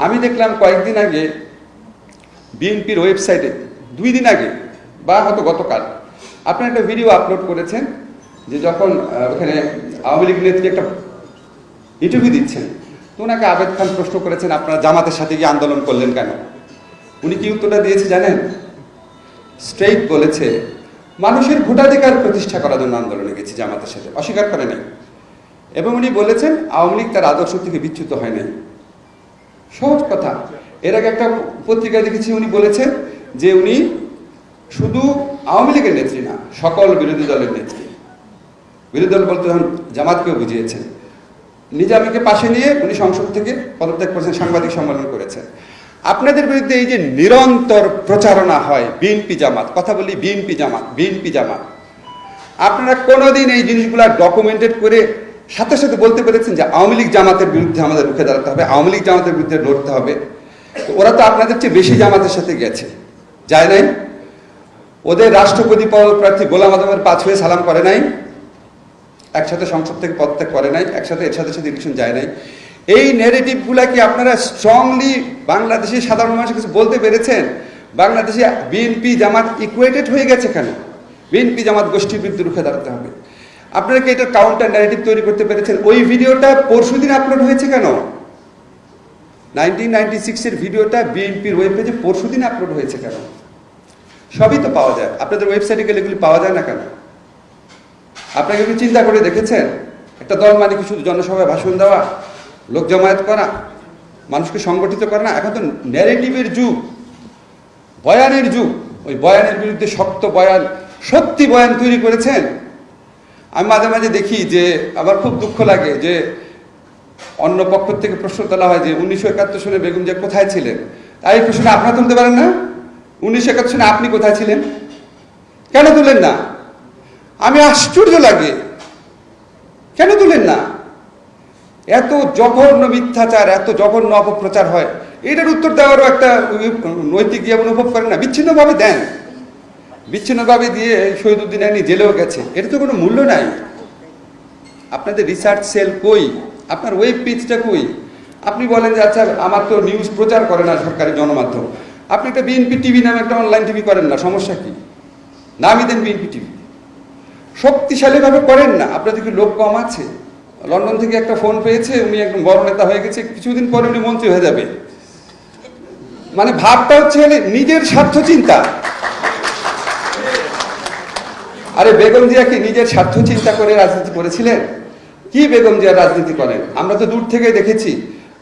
আমি দেখলাম কয়েকদিন আগে বিএনপির ওয়েবসাইটে 2 দিন আগে বা হয়তো গতকাল আপনি একটা ভিডিও আপলোড করেছেন যে যখন ওখানে আওয়ামী লীগ নেত্রী একটা ইন্টারভিউ দিচ্ছেন, তো ওনাকে আবেদ খান প্রশ্ন করেছেন আপনারা জামাতের সাথে গিয়ে আন্দোলন করলেন কেন? উনি কি উত্তরটা দিয়েছে জানেন? স্ট্রেইট বলেছে মানুষের ভোটাধিকার প্রতিষ্ঠা করার জন্য আন্দোলনে গেছি জামাতের সাথে, অস্বীকার করে নাই। এবং উনি বলেছেন আওয়ামী লীগ তার আদর্শ থেকে বিচ্যুত হয় নাই। সহজ কথা। এর আগে একটা পত্রিকায় দেখেছি উনি বলেছেন যে উনি শুধু আওয়ামী লীগের নেত্রী না, সকল বিরোধী দলের নেত্রী। বিরোধী দল বলতে তখন জামাতকেও বুঝিয়েছেন। নিজামীকে পাশে নিয়ে উনি সংসদ থেকে পদত্যাগ করেছেন, সাংবাদিক সম্মেলন করেছেন। আপনাদের বিরুদ্ধে এই যে নিরন্তর প্রচারণা হয় বিএনপি জামাত, কথা বলি বিএনপি জামাত বিএনপি জামাত, আপনারা কোনোদিন এই জিনিসগুলা ডকুমেন্টেড করে সাথে সাথে বলতে পেরেছেন যে আওয়ামী লীগ জামাতের বিরুদ্ধে আমাদের রুখে দাঁড়াতে হবে, আওয়ামী লীগ জামাতের বিরুদ্ধে লড়তে হবে? ওরা তো আপনাদের চেয়ে বেশি জামাতের সাথে গেছে, যায় নাই? ওদের রাষ্ট্রপতি পদপ্রার্থী গোলাম আজমের পা ছুঁয়ে সালাম করে নাই, একসাথে সংসদ থেকে পদত্যাগ করে নাই, একসাথে এর সাথে সাথে ইলেকশন যায় নাই। এই নেগেটিভগুলা কি আপনারা স্ট্রংলি বাংলাদেশের সাধারণ মানুষের কাছে বলতে পেরেছেন? বাংলাদেশে বিএনপি জামাত ইকুয়েটেড হয়ে গেছে কেন? বিএনপি জামাত গোষ্ঠীর বিরুদ্ধে রুখে দাঁড়াতে হবে। আপনারা কি এটা কাউন্টার ন্যারেটিভ তৈরি করতে পেরেছেন? ওই ভিডিওটা পরশুদিন আপলোড হয়েছে কেন? 1996-এর ভিডিওটা বিএনপির ওয়েব পেজে পরশুদিন আপলোড হয়েছে কেন? সবই তো পাওয়া যায়, আপনাদের ওয়েবসাইটে গেলে এগুলি পাওয়া যায় না কেন? আপনাকে কি চিন্তা করে দেখেছেন? একটা দল মানে কি শুধু জনসভায় ভাষণ দেওয়া, লোক জমায়েত করা, মানুষকে সংগঠিত করা না? এখন তো ন্যারেটিভের যুগ, বয়ানের যুগ। ওই বয়ানের বিরুদ্ধে শক্ত বয়ান, সত্যি বয়ান তৈরি করেছেন। আমি মাঝে মাঝে দেখি যে আমার খুব দুঃখ লাগে যে অন্য পক্ষ থেকে প্রশ্ন তোলা হয় যে 1971 সালে বেগম জিয়া কোথায় ছিলেন। এই প্রশ্নটা আপনারা তুলতে পারেন না? 1971 সালে আপনি কোথায় ছিলেন? কেন তুলেন না? আমি আশ্চর্য লাগে, কেন তুলেন না? এত জঘন্য মিথ্যাচার, এত জঘন্য অপপ্রচার হয়, এটার উত্তর দেওয়ারও একটা নৈতিক ইয়ে অনুভব করেন না? বিচ্ছিন্নভাবে দেন, বিচ্ছিন্নভাবে দিয়ে শহীদুদ্দিন আইনি জেলেও গেছে, এটা তো কোনো মূল্য নাই। আপনাদের রিসার্চ সেল কই? আপনার ওয়েব পেজটা কই? আপনি বলেন যে আচ্ছা আমার তো নিউজ প্রচার করে না সরকারি গণমাধ্যম, আপনি একটা বিএনপি টিভি নামে একটা অনলাইন টিভি করেন না, সমস্যা কি? নামই দেন বিএনপি টিভি, শক্তিশালীভাবে করেন না। আপনাদের কি লোক কম আছে? লন্ডন থেকে একটা ফোন পেয়েছে, উনি একদম বড় নেতা হয়ে গেছে, কিছুদিন পরে উনি মন্ত্রী হয়ে যাবে। মানে ভাবটা হচ্ছে নিজের স্বার্থ চিন্তা। আরে বেগম জিয়া কি নিজের স্বার্থ চিন্তা করে রাজনীতি করেছিলেন? কি বেগম জিয়া রাজনীতি করেন? আমরা তো দূর থেকে দেখেছি।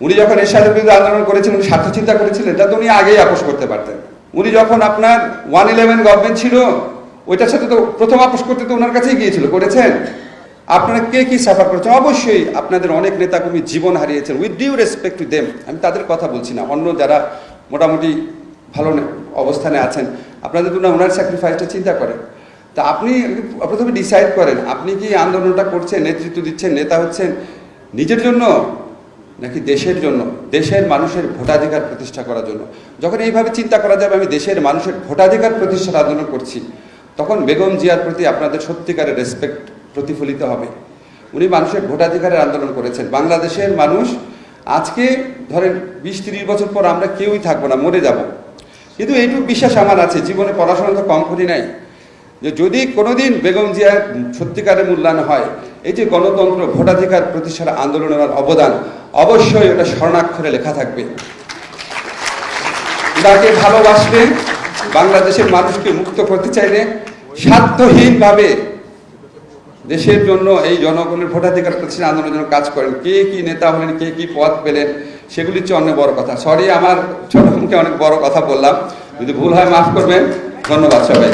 উনি যখন এরশাদের বিরুদ্ধে আন্দোলন করেছিলেন, উনি স্বার্থ চিন্তা করেছিলেন? এটা তো উনি আগেই আপোষ করতে পারতেন। উনি যখন আপনার 111 গভর্নমেন্ট ছিল, ওইটার সাথে তো প্রথম আপোষ করতে তো ওনার কাছেই গিয়েছিল, করেছেন? আপনারা কে কি সাফার করেছেন? অবশ্যই আপনাদের অনেক নেতাকর্মী জীবন হারিয়েছেন, with due respect to them, আমি তাদের কথা বলছি না, অন্য যারা মোটামুটি ভালো অবস্থানে আছেন, আপনাদের তো ওনার স্যাক্রিফাইসটা চিন্তা করেন। তা আপনি প্রথমে ডিসাইড করেন আপনি কি আন্দোলনটা করছেন, নেতৃত্ব দিচ্ছেন, নেতা হচ্ছেন নিজের জন্য নাকি দেশের জন্য, দেশের মানুষের ভোটাধিকার প্রতিষ্ঠা করার জন্য। যখন এইভাবে চিন্তা করা যাবে আমি দেশের মানুষের ভোটাধিকার প্রতিষ্ঠার আন্দোলন করছি, তখন বেগম জিয়ার প্রতি আপনাদের সত্যিকারের রেসপেক্ট প্রতিফলিত হবে। উনি মানুষের ভোটাধিকারের আন্দোলন করেছেন। বাংলাদেশের মানুষ আজকে ধরেন 20-30 বছর পর আমরা কেউই থাকবো না, মরে যাব, কিন্তু এইটুকু বিশ্বাস আমার আছে, জীবনে পড়াশোনা তো কম করি নাই, যে যদি কোনোদিন বেগম জিয়ার সত্যিকারের মূল্যায়ন হয়, এই যে গণতন্ত্র ভোটাধিকার প্রতিষ্ঠার আন্দোলনের অবদান অবশ্যই ওটা স্বর্ণাক্ষরে লেখা থাকবে। তাকে ভালোবাসলে, বাংলাদেশের মানুষকে মুক্ত করতে চাইলে, স্বার্থহীনভাবে দেশের জন্য এই জনগণের ভোটাধিকার প্রতিষ্ঠান আন্দোলনের জন্য কাজ করেন। কে কি নেতা হলেন, কে কি পদ পেলেন, সেগুলির চেয়ে অনেক বড় কথা। সরি, আমার ছোট মুখে অনেক বড় কথা বললাম, যদি ভুল হয় মাফ করবেন। ধন্যবাদ সবাই।